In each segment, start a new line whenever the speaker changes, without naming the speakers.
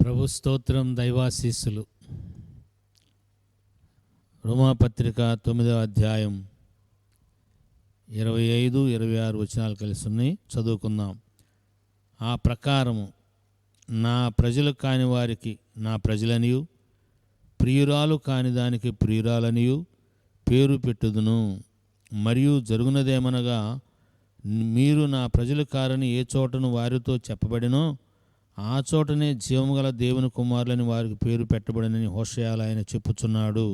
ప్రభు స్తోత్రం, దైవాశీస్సులు. రోమాపత్రిక 9వ అధ్యాయం 25, 26 వచనాలు కలిసి ఉన్నాయి, చదువుకుందాం. ఆ ప్రకారము నా ప్రజలు కాని వారికి నా ప్రజలనియు, ప్రియురాలు కాని దానికి ప్రియురాలనియు పేరు పెట్టుదును. మరియు జరుగునదేమనగా, మీరు నా ప్రజలు కారని ఏ చోటను వారితో చెప్పబడినో ఆ చోటనే జీవము గల దేవుని కుమారులని వారికి పేరు పెట్టబడినని హోషేయలో ఆయన చెప్పుచున్నాడు.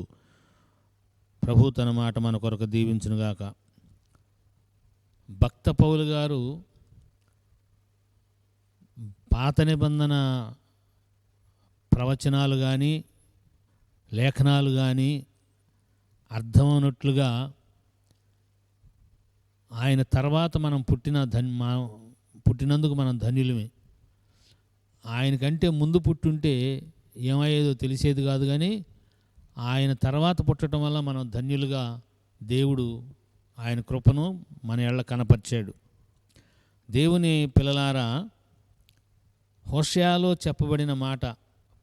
ప్రభు తన మాట మన కొరకు దీవించునుగాక. భక్త పౌలు గారు పాత నిబంధన ప్రవచనాలు కానీ లేఖనాలు కానీ అర్థమవునట్లుగా ఆయన తర్వాత మనం పుట్టినందుకు మనం ధన్యులమే. ఆయనకంటే ముందు పుట్టుంటే ఏమయ్యేదో తెలిసేది కాదు, కానీ ఆయన తర్వాత పుట్టడం వల్ల మనం ధన్యులుగా దేవుడు ఆయన కృపను మన ఎళ్ళ కనపరిచాడు. దేవుని పిల్లలారా, హోషేయలో చెప్పబడిన మాట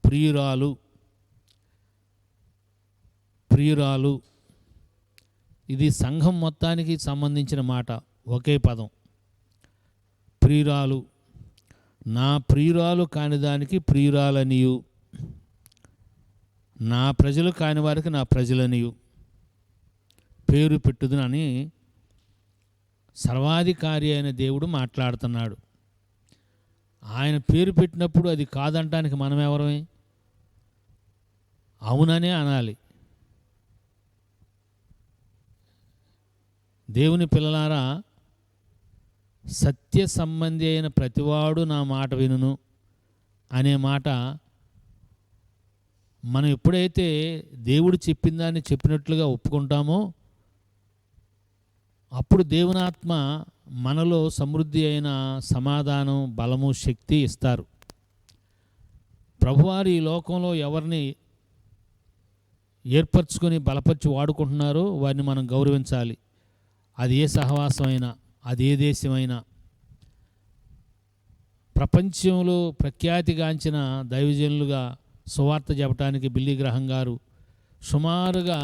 ప్రియురాలు, ప్రియురాలు, ఇది సంఘం మొత్తానికి సంబంధించిన మాట. ఒకే పదం, ప్రియురాలు. నా ప్రియురాలు కాని దానికి ప్రియురాలనియు, నా ప్రజలు కాని వారికి నా ప్రజలనియు పేరు పెట్టుదునని సర్వాధికారి అయిన దేవుడు మాట్లాడుతున్నాడు. ఆయన పేరు పెట్టినప్పుడు అది కాదంటానికి మనం ఎవరమే? అవుననే అనాలి. దేవుని పిల్లలారా, సత్య సంబంధి అయిన ప్రతివాడు నా మాట వినును అనే మాట మనం ఎప్పుడైతే దేవుడు చెప్పిన దాన్ని చెప్పినట్లుగా ఒప్పుకుంటామో అప్పుడు దేవునాత్మ మనలో సమృద్ధి అయిన సమాధానం, బలము, శక్తి ఇస్తారు. ప్రభువారు ఈ లోకంలో ఎవరిని ఏర్పరచుకొని బలపరిచి వాడుకుంటున్నారో వారిని మనం గౌరవించాలి. అది ఏ సహవాసం అయినా, అది ఏ దేశమైనా. ప్రపంచంలో ప్రఖ్యాతిగాంచిన దైవజనులుగా సువార్త చెప్పడానికి బిల్లీ గ్రహం గారు సుమారుగా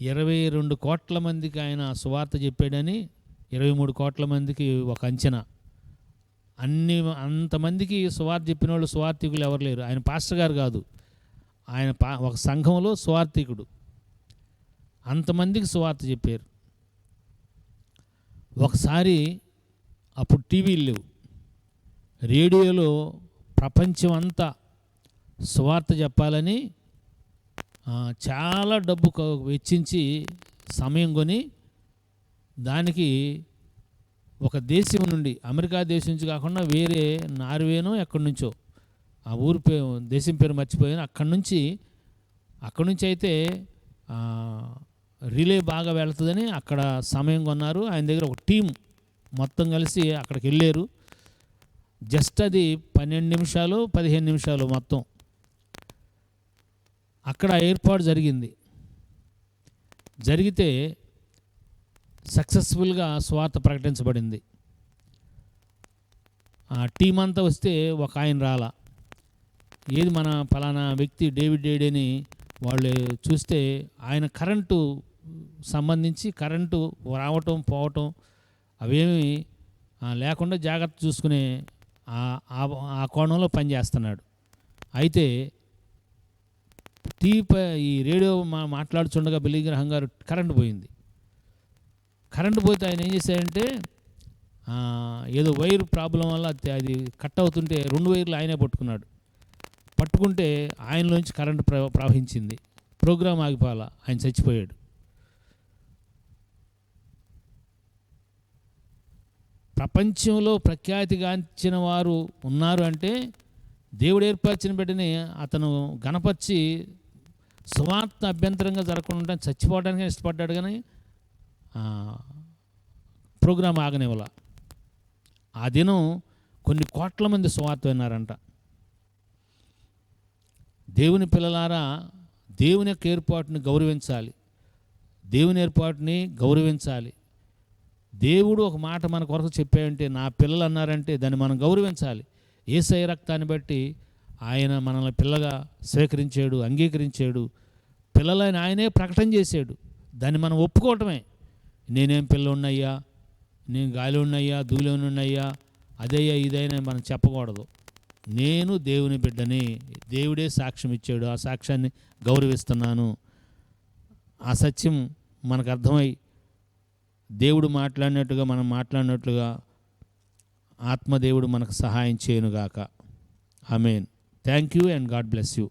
22 కోట్ల మందికి ఆయన సువార్త చెప్పాడని, 23 కోట్ల మందికి ఒక అంచనా. అంతమందికి సువార్త చెప్పిన వాళ్ళు సువార్థికులు ఎవరు లేరు. ఆయన పాస్టర్ గారు కాదు, ఆయన ఒక సంఘంలో సువార్థికుడు. అంతమందికి సువార్త చెప్పారు. ఒకసారి అప్పుడు టీవీలు లేవు, రేడియోలో ప్రపంచం అంతా సువార్త చెప్పాలని చాలా డబ్బు వెచ్చించి సమయం కొని దానికి ఒక దేశం నుండి, అమెరికా దేశం నుంచి కాకుండా వేరే నార్వేనో ఎక్కడి నుంచో, ఆ ఊరి దేశం పేరు మర్చిపోయాను, అక్కడి నుంచి అయితే రిలే బాగా వెళుతుందని అక్కడ సమయం కొన్నారు. ఆయన దగ్గర ఒక టీం మొత్తం కలిసి అక్కడికి వెళ్ళారు. జస్ట్ అది 12 నిమిషాలు 15 నిమిషాలు మొత్తం అక్కడ ఏర్పాటు జరిగితే సక్సెస్ఫుల్గా స్వార్థ ప్రకటించబడింది. ఆ టీం అంతా వస్తే ఒక ఆయన రాలా. ఏది మన ఫలానా వ్యక్తి డేవిడ్ అని వాళ్ళు చూస్తే ఆయన కరెంటు సంబంధించి కరెంటు రావటం పోవటం అవేమి లేకుండా జాగ్రత్త చూసుకునే ఆ కోణంలో పనిచేస్తున్నాడు. అయితే ఈ రేడియో మాట్లాడుచుండగా బిల్లీ గ్రహం గారు కరెంటు పోయింది. కరెంటు పోతే ఆయన ఏం చేశాడంటే ఏదో వైర్ ప్రాబ్లం వల్ల అది కట్ అవుతుంటే 2 వైర్లు ఆయనే పట్టుకుంటే ఆయనలోంచి కరెంటు ప్రవహించింది. ప్రోగ్రాం ఆగిపోవాలా, ఆయన చచ్చిపోయాడు. ప్రపంచంలో ప్రఖ్యాతిగాంచిన వారు ఉన్నారు అంటే దేవుడు ఏర్పరిచిన బిడ్డని అతను గణపరిచి సువార్త అభ్యంతరంగా జరగకుండా చచ్చిపోవడానికి ఇష్టపడ్డాడు, కానీ ప్రోగ్రాం ఆగనివ్వాల. ఆ దినం కొన్ని కోట్ల మంది సువార్త విన్నారంట. దేవుని పిల్లలారా, దేవుని యొక్క ఏర్పాటుని గౌరవించాలి. దేవుడు ఒక మాట మన కొరకు చెప్పాడంటే, నా పిల్లలు అన్నారంటే దాన్ని మనం గౌరవించాలి. యేసయ్య రక్తాన్ని బట్టి ఆయన మనల్ని పిల్లగా స్వీకరించాడు, అంగీకరించాడు. పిల్లలని ఆయనే ప్రకటన చేశాడు. దాన్ని మనం ఒప్పుకోవటమే. నేనేం పిల్లోన్నయ్యా, నేను గాలిలోన్నయ్యా, ధూళిలోనున్నయ్యా, అదయ్యా ఇదైనా మనం చెప్పకూడదు. నేను దేవుని బిడ్డని, దేవుడే సాక్ష్యం ఇచ్చాడు, ఆ సాక్ష్యాన్ని గౌరవిస్తున్నాను. ఆ సత్యం మనకు అర్థమై దేవుడు మాట్లాడినట్టుగా మనం మాట్లాడినట్లుగా ఆత్మదేవుడు మనకు సహాయం చేయనుగాక. ఆమేన్. Thank you and God bless you.